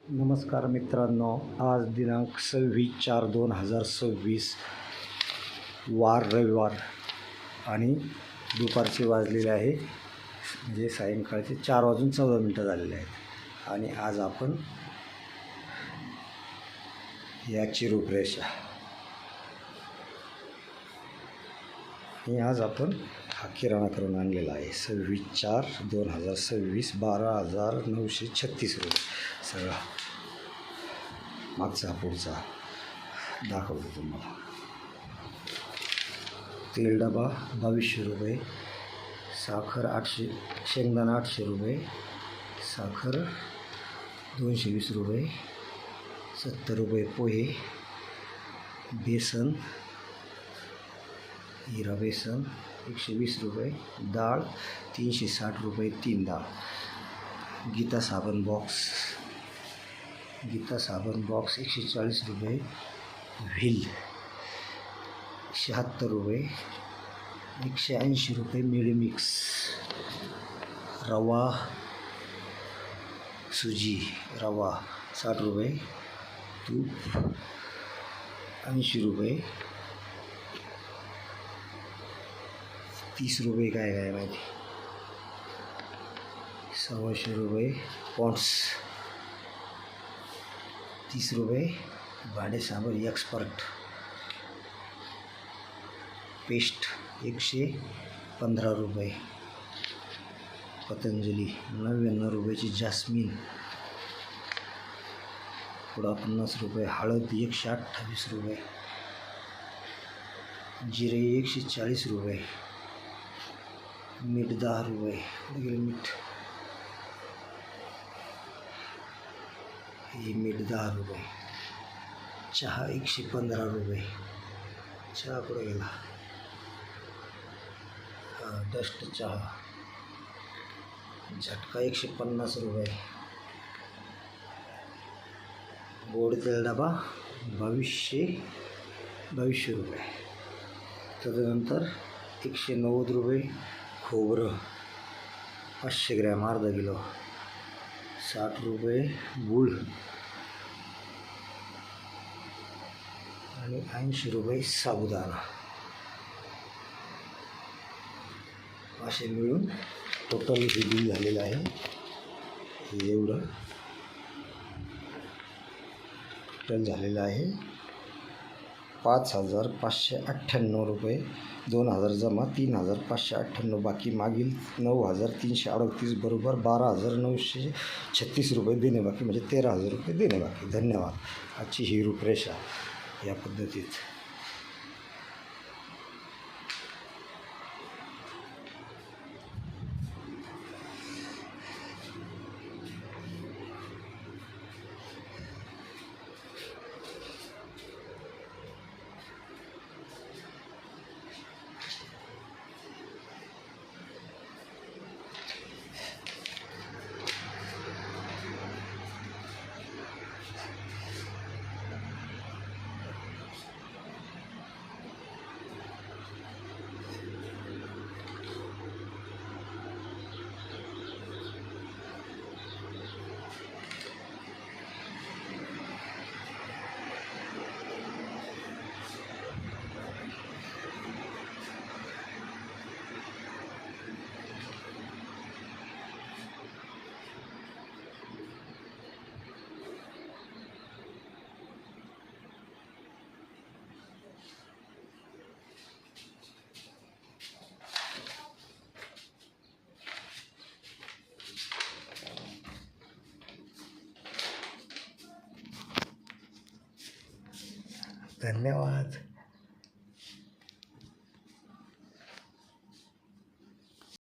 नमस्कार मित्रांनो, आज दिनांक 26/4/2026 वार रविवार आणि दुपारचे वाजलेले आहे म्हणजे सायंकाळचे 4:14 झालेले आहेत आणि आज आपण याची रूपरेषा आणि आज आपण हा किराणा करून आणलेला आहे 26/4/2026 12,936 रुपये सगळा मागचा पुढचा दाखवतो तुम्हाला. तेल डबा 2200 रुपये, साखर 800, शेंगदाणा 800 रुपये, साखर 220 रुपये, 70 रुपये पोहे, बेसन हिरा बेसन 120 रुपये, डाळ 360 रुपये 3 डाळ, गीता साबण बॉक्स 140 रुपये, व्हील 76 रुपये, 180 रुपये मिडमिक्स, रवा 60 रुपये, तूप 80 रुपये, 30 रुपये काय माहिती, 125 रुपये पॉन्ड्स, 30 रुपये भांडे साबण एक्सपर्ट पेस्ट 115 रुपये, पतंजली 99 रुपयाची जास्मिन पुडा 50 रुपये, हळद 128 रुपये, जिरे 140 रुपये, मीठ 10 रुपये, मीठ 10 रुपये, चहा 115 रुपये, चहा कुठे गेला, डस्ट चहा झटका 150 रुपये, गोड तेल डबा 2200 रुपये, त्याच्यानंतर 190 रुपये खोबरं 500 ग्रॅम अर्धा किलो, 60 रुपये गूळ आणि 80 रुपये साबुदाणा, असे मिळून टोटल हे बिल झालेलं आहे. हे एवढं टोटल झालेलं आहे 5,598 रुपये, 2,000 जमा, 3,598 बाकी, मागील 9,338 बरोबर 12,936 रुपये देणे बाकी, म्हणजे 13,000 रुपये देणे बाकी. धन्यवाद. आजची ही रूपरेषा या पद्धतीत. धन्यवाद.